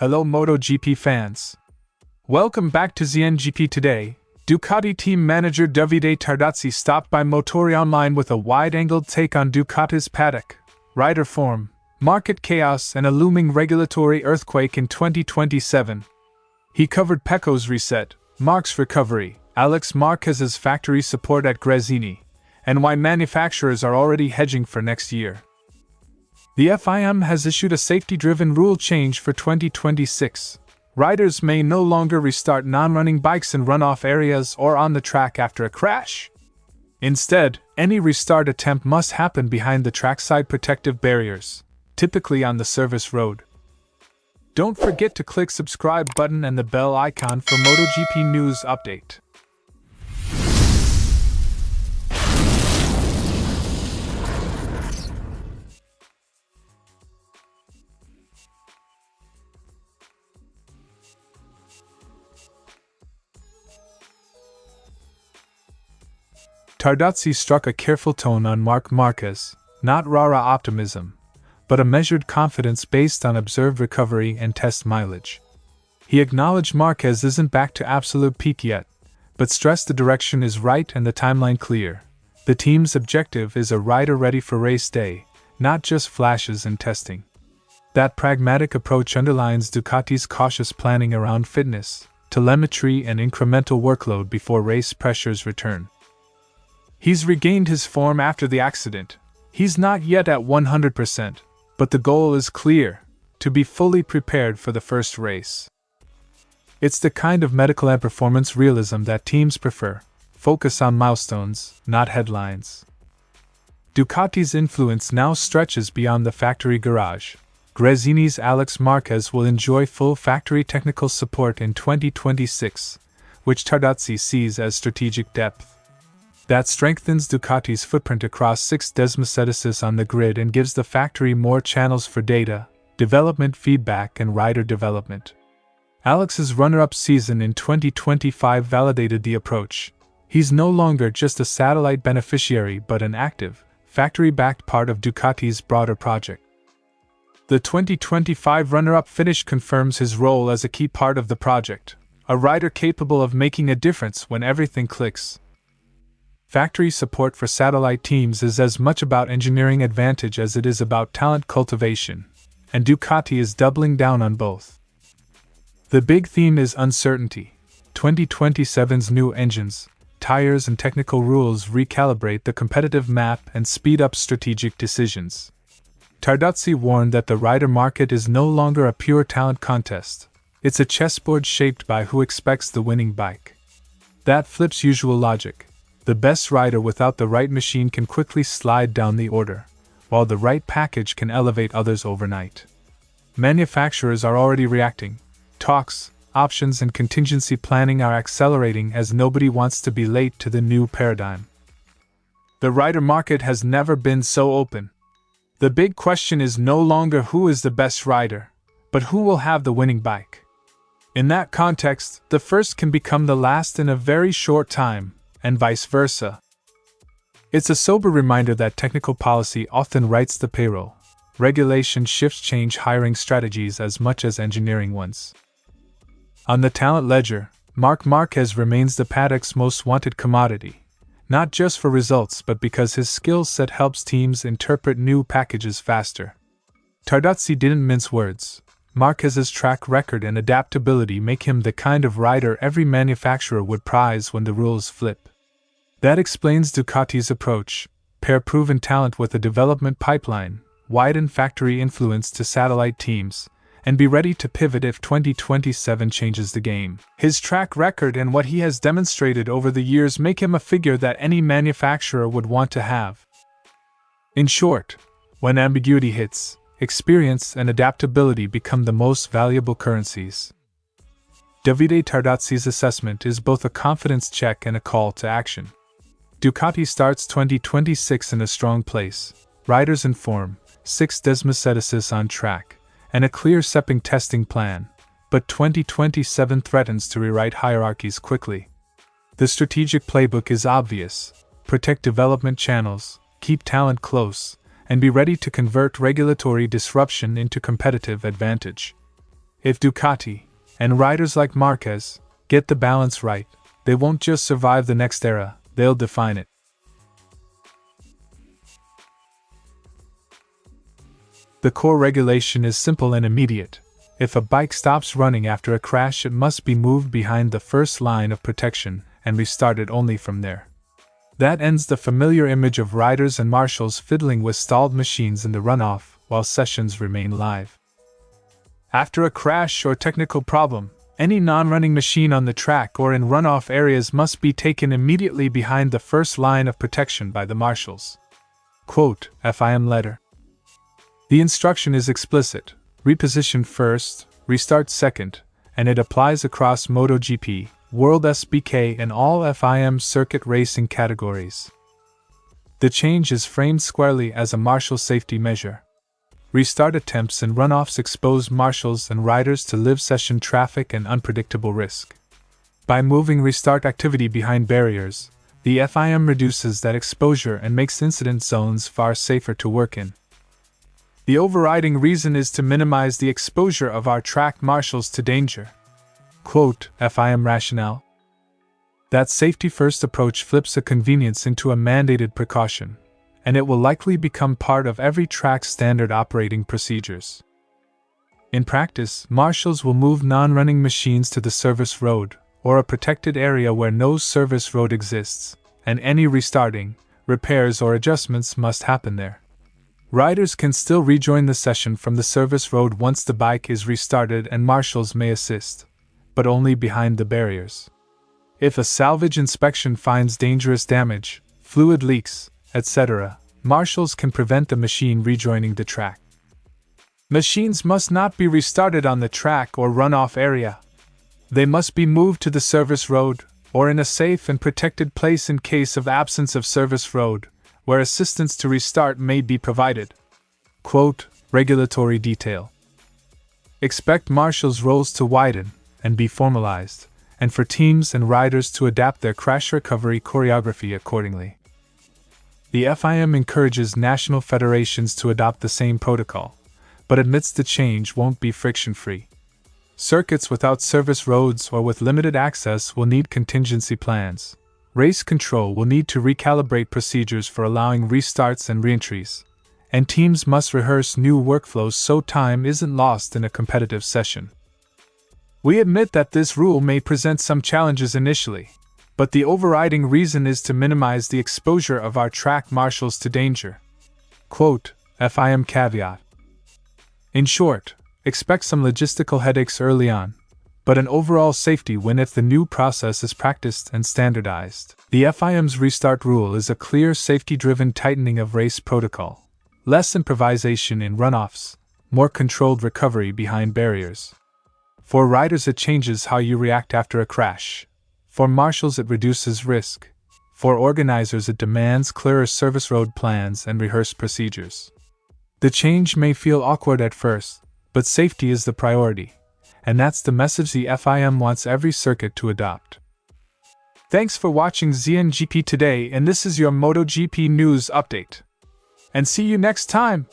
Hello MotoGP fans. Welcome back to ZNGP Today. Ducati team manager Davide Tardozzi stopped by MotoriOnline with a wide-angled take on Ducati's paddock, rider form, market chaos and a looming regulatory earthquake in 2027. He covered Pecco's reset, Marc's recovery, Marquez's factory support at Gresini, and why manufacturers are already hedging for next year. The FIM has issued a safety-driven rule change for 2026. Riders may no longer restart non-running bikes in runoff areas or on the track after a crash. Instead, any restart attempt must happen behind the trackside protective barriers, typically on the service road. Don't forget to click subscribe button and the bell icon for MotoGP news update. Tardozzi struck a careful tone on Marquez, not rah-rah optimism, but a measured confidence based on observed recovery and test mileage. He acknowledged Marquez isn't back to absolute peak yet, but stressed the direction is right and the timeline clear. The team's objective is a rider ready for race day, not just flashes in testing. That pragmatic approach underlines Ducati's cautious planning around fitness, telemetry and incremental workload before race pressures return. He's regained his form after the accident. He's not yet at 100%, but the goal is clear: to be fully prepared for the first race. It's the kind of medical and performance realism that teams prefer. Focus on milestones, not headlines. Ducati's influence now stretches beyond the factory garage. Gresini's Marquez will enjoy full factory technical support in 2026, which Tardozzi sees as strategic depth. That strengthens Ducati's footprint across 6 desmosedices on the grid and gives the factory more channels for data, development feedback and rider development. Alex's runner-up season in 2025 validated the approach. He's no longer just a satellite beneficiary but an active, factory-backed part of Ducati's broader project. The 2025 runner-up finish confirms his role as a key part of the project, a rider capable of making a difference when everything clicks. Factory support for satellite teams is as much about engineering advantage as it is about talent cultivation, and Ducati is doubling down on both. The big theme is uncertainty. 2027's new engines, tires and technical rules recalibrate the competitive map and speed up strategic decisions. Tardozzi warned that the rider market is no longer a pure talent contest. It's a chessboard shaped by who expects the winning bike. That flips usual logic. The best rider without the right machine can quickly slide down the order, while the right package can elevate others overnight. Manufacturers are already reacting. Talks, options and contingency planning are accelerating as nobody wants to be late to the new paradigm. The rider market has never been so open. The big question is no longer who is the best rider, but who will have the winning bike. In that context, the first can become the last in a very short time, and vice versa. It's a sober reminder that technical policy often writes the payroll. Regulation shifts change hiring strategies as much as engineering ones. On the talent ledger, Marquez remains the paddock's most wanted commodity, not just for results but because his skill set helps teams interpret new packages faster. Tardozzi didn't mince words. Marquez's track record and adaptability make him the kind of rider every manufacturer would prize when the rules flip. That explains Ducati's approach: pair proven talent with a development pipeline, widen factory influence to satellite teams, and be ready to pivot if 2027 changes the game. His track record and what he has demonstrated over the years make him a figure that any manufacturer would want to have. In short, when ambiguity hits, experience and adaptability become the most valuable currencies. Davide Tardozzi's assessment is both a confidence check and a call to action. Ducati starts 2026 in a strong place. Riders in form, 6 desmosedices on track, and a clear stepping testing plan, but 2027 threatens to rewrite hierarchies quickly. The strategic playbook is obvious: protect development channels, keep talent close, and be ready to convert regulatory disruption into competitive advantage. If Ducati, and riders like Marquez, get the balance right, they won't just survive the next era, they'll define it. The core regulation is simple and immediate. If a bike stops running after a crash, it must be moved behind the first line of protection and restarted only from there. That ends the familiar image of riders and marshals fiddling with stalled machines in the runoff while sessions remain live. After a crash or technical problem, any non-running machine on the track or in runoff areas must be taken immediately behind the first line of protection by the marshals. Quote, FIM letter. The instruction is explicit: reposition first, restart second, and it applies across MotoGP, World SBK and all FIM circuit racing categories. The change is framed squarely as a marshal safety measure. Restart attempts and runoffs expose marshals and riders to live session traffic and unpredictable risk. By moving restart activity behind barriers, the FIM reduces that exposure and makes incident zones far safer to work in. The overriding reason is to minimize the exposure of our track marshals to danger. Quote, FIM rationale. That safety-first approach flips a convenience into a mandated precaution, and it will likely become part of every track's standard operating procedures. In practice, marshals will move non-running machines to the service road, or a protected area where no service road exists, and any restarting, repairs or adjustments must happen there. Riders can still rejoin the session from the service road once the bike is restarted, and marshals may assist, but only behind the barriers. If a salvage inspection finds dangerous damage, fluid leaks, etc., marshals can prevent the machine rejoining the track. Machines must not be restarted on the track or runoff area. They must be moved to the service road, or in a safe and protected place in case of absence of service road, where assistance to restart may be provided. Quote, regulatory detail. Expect marshals' roles to widen and be formalized, and for teams and riders to adapt their crash recovery choreography accordingly. The FIM encourages national federations to adopt the same protocol, but admits the change won't be friction-free. Circuits without service roads or with limited access will need contingency plans. Race control will need to recalibrate procedures for allowing restarts and reentries, and teams must rehearse new workflows so time isn't lost in a competitive session. We admit that this rule may present some challenges initially, but the overriding reason is to minimize the exposure of our track marshals to danger. Quote, FIM caveat. In short, expect some logistical headaches early on, but an overall safety win if the new process is practiced and standardized. The FIM's restart rule is a clear safety-driven tightening of race protocol. Less improvisation in runoffs, more controlled recovery behind barriers. For riders, it changes how you react after a crash. For marshals, it reduces risk. For organizers, it demands clearer service road plans and rehearsed procedures. The change may feel awkward at first, but safety is the priority, and that's the message the FIM wants every circuit to adopt. Thanks for watching ZNGP Today, and this is your MotoGP news update. And see you next time!